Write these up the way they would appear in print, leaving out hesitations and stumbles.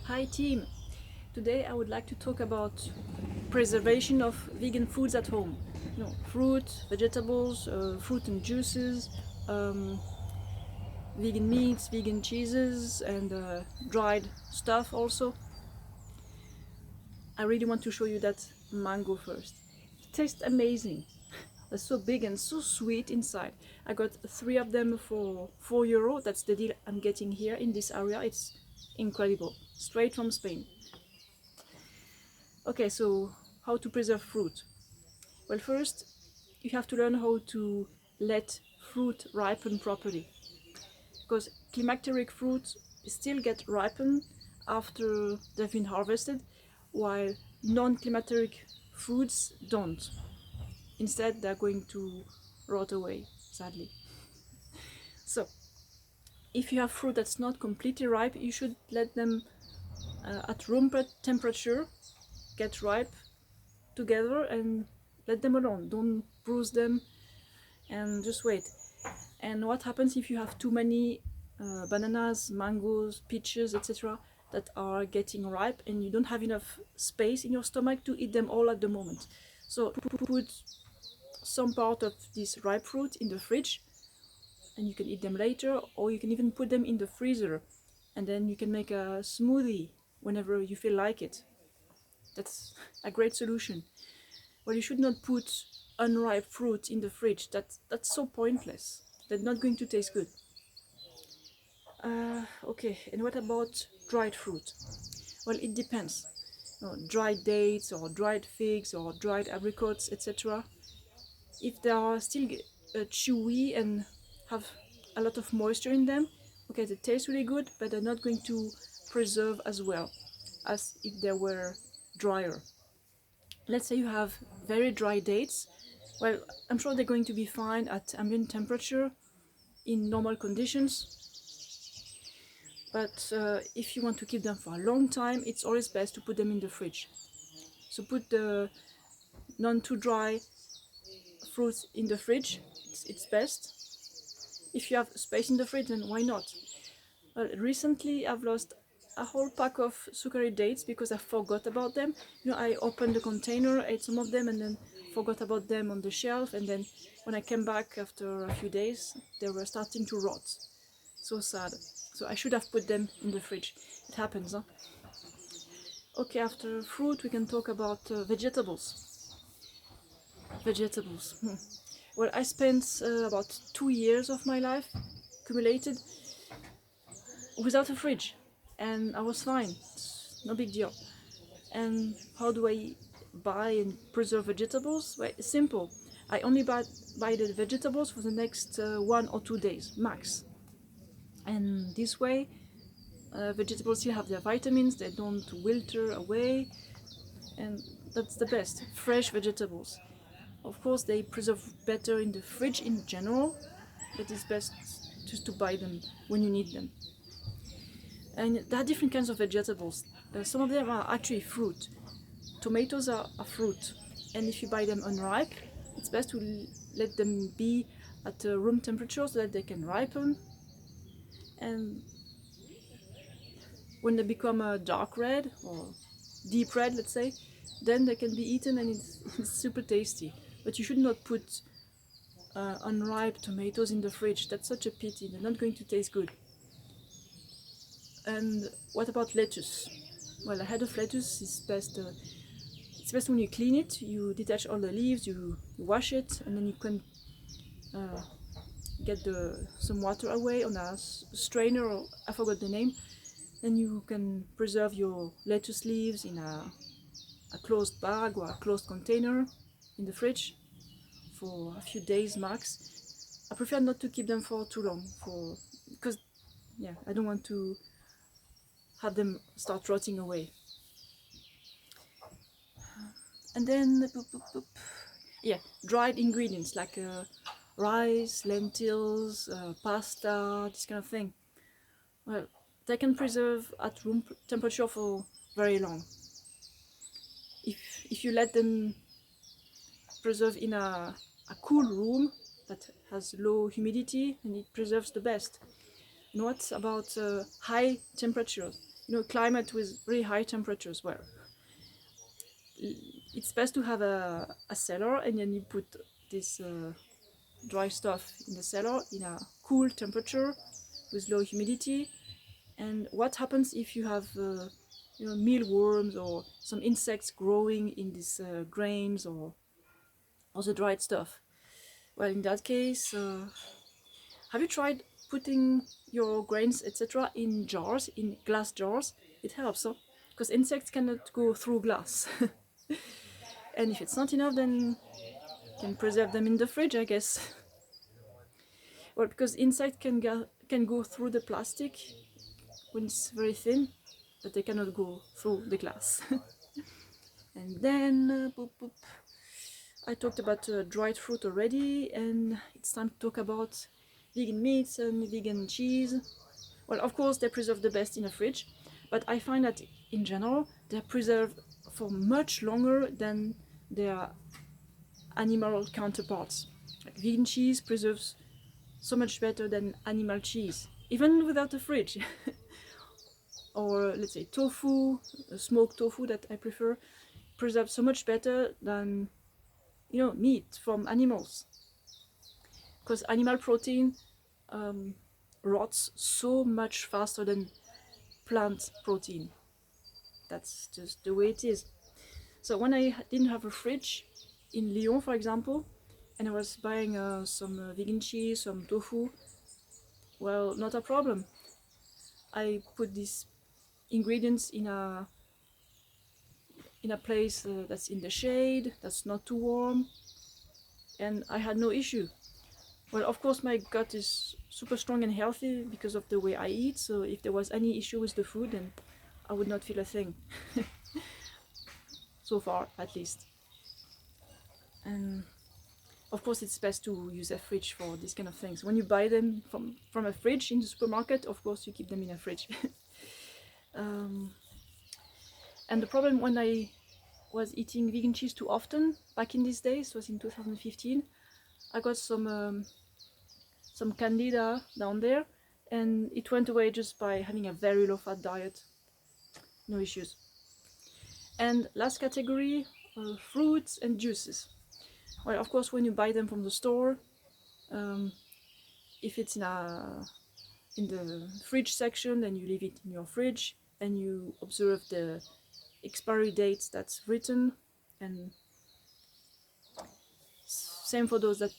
Hi team! Today I would like to talk about preservation of vegan foods at home. Fruit, vegetables, fruit and juices, um, vegan meats, vegan cheeses, and dried stuff also. I really want to show you that mango first. It tastes amazing. They're so big and so sweet inside. I got 3 of them for €4. That's the deal I'm getting here in this area. It's incredible. Straight from Spain. Okay, so how to preserve fruit? Well, first you have to learn how to let fruit ripen properly, because climacteric fruits still get ripened after they've been harvested, while non-climacteric foods don't. Instead, they're going to rot away, sadly. So, if you have fruit that's not completely ripe, you should let them at room temperature get ripe together and let them alone. Don't bruise them and just wait. And what happens if you have too many bananas, mangoes, peaches, etc. that are getting ripe and you don't have enough space in your stomach to eat them all at the moment? So put some part of this ripe fruit in the fridge and you can eat them later, or you can even put them in the freezer and then you can make a smoothie whenever you feel like it. That's a great solution. Well, you should not put unripe fruit in the fridge. That's so pointless. They're not going to taste good. Okay, and what about dried fruit? Well, it depends. Dried dates or dried figs or dried apricots, etc. If they are still chewy and have a lot of moisture in them, okay, they taste really good, but they're not going to preserve as well as if they were drier. Let's say you have very dry dates. Well, I'm sure they're going to be fine at ambient temperature in normal conditions, but if you want to keep them for a long time, it's always best to put them in the fridge. So put the non too dry fruits in the fridge, it's best. If you have space in the fridge, then why not? Well, recently I've lost a whole pack of sukari dates because I forgot about them. I opened the container, ate some of them, and then forgot about them on the shelf, and then when I came back after a few days, they were starting to rot. So sad. So I should have put them in the fridge. It happens, huh? Okay, after fruit we can talk about vegetables. Vegetables. Well, I spent about 2 years of my life accumulated without a fridge, and I was fine. It's no big deal. And how do I buy and preserve vegetables? Well, it's simple. I only buy the vegetables for the next 1 or 2 days max, and this way vegetables still have their vitamins, they don't wilter away, and that's the best. Fresh vegetables. Of course, they preserve better in the fridge in general, but it's best just to buy them when you need them. And there are different kinds of vegetables. Some of them are actually fruit. Tomatoes are a fruit, and if you buy them unripe, it's best to let them be at room temperature so that they can ripen. And when they become a dark red or deep red, let's say, then they can be eaten and it's super tasty. But you should not put unripe tomatoes in the fridge. That's such a pity. They're not going to taste good. And what about lettuce? Well, a head of lettuce is best. It's best when you clean it. You detach all the leaves, you wash it, and then you can get some water away on a strainer, or I forgot the name. Then you can preserve your lettuce leaves in a closed bag or a closed container in the fridge for a few days max. I prefer not to keep them for too long, because I don't want to have them start rotting away. And then dried ingredients like rice, lentils, pasta, this kind of thing. Well, they can preserve at room temperature for very long. If you let them preserve in a cool room that has low humidity, and it preserves the best. And what about high temperatures? climate with really high temperatures. Well, it's best to have a cellar, and then you put this dry stuff in the cellar in a cool temperature with low humidity. And what happens if you have mealworms or some insects growing in these grains or the dried stuff? Well, in that case, have you tried putting your grains, etc., in jars, in glass jars? It helps, huh? Because insects cannot go through glass. And if it's not enough, then you can preserve them in the fridge, I guess. Well, because insects can go through the plastic when it's very thin, but they cannot go through the glass. And then, boop, boop. I talked about dried fruit already, and it's time to talk about vegan meats and vegan cheese. Well, of course, they preserve the best in a fridge, but I find that in general, they're preserved for much longer than their animal counterparts. Like vegan cheese preserves so much better than animal cheese, even without a fridge. Or let's say tofu, smoked tofu that I prefer, preserves so much better than meat from animals, because animal protein rots so much faster than plant protein. That's just the way it is. So when I didn't have a fridge in Lyon, for example, and I was buying some vegan cheese, some tofu, well, not a problem. I put these ingredients in a place that's in the shade, that's not too warm, and I had no issue. Well, of course, my gut is super strong and healthy because of the way I eat, so if there was any issue with the food, then I would not feel a thing. So far, at least. And of course, it's best to use a fridge for these kind of things. When you buy them from a fridge in the supermarket, of course, you keep them in a fridge. And the problem when I was eating vegan cheese too often, back in these days, was in 2015, I got some candida down there, and it went away just by having a very low-fat diet. No issues. And last category, fruits and juices. Well, of course, when you buy them from the store, if it's in the fridge section, then you leave it in your fridge and you observe the expiry dates that's written, and same for those that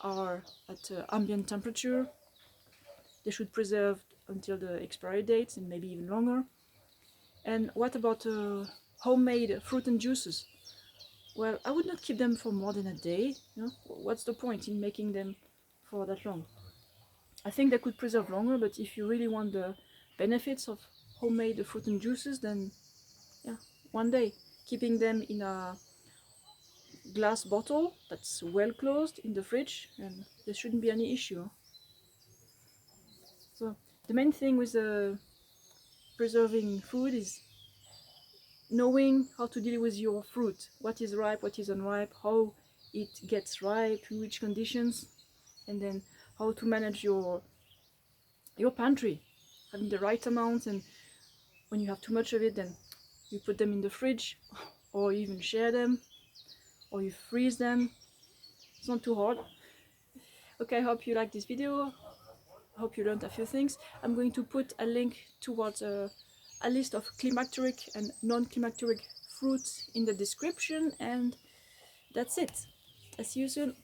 are at ambient temperature. They should preserve until the expiry dates and maybe even longer. And what about homemade fruit and juices? Well, I would not keep them for more than a day. What's the point in making them for that long? I think they could preserve longer, but if you really want the benefits of homemade fruit and juices, then yeah, one day. Keeping them in a glass bottle that's well closed in the fridge, and there shouldn't be any issue. So the main thing with preserving food is knowing how to deal with your fruit, what is ripe, what is unripe, how it gets ripe, in which conditions, and then how to manage your pantry, having the right amount, and when you have too much of it, then you put them in the fridge, or you even share them, or you freeze them. It's not too hard. Okay, I hope you liked this video. I hope you learned a few things. I'm going to put a link towards a list of climacteric and non-climacteric fruits in the description, and that's it. I'll see you soon.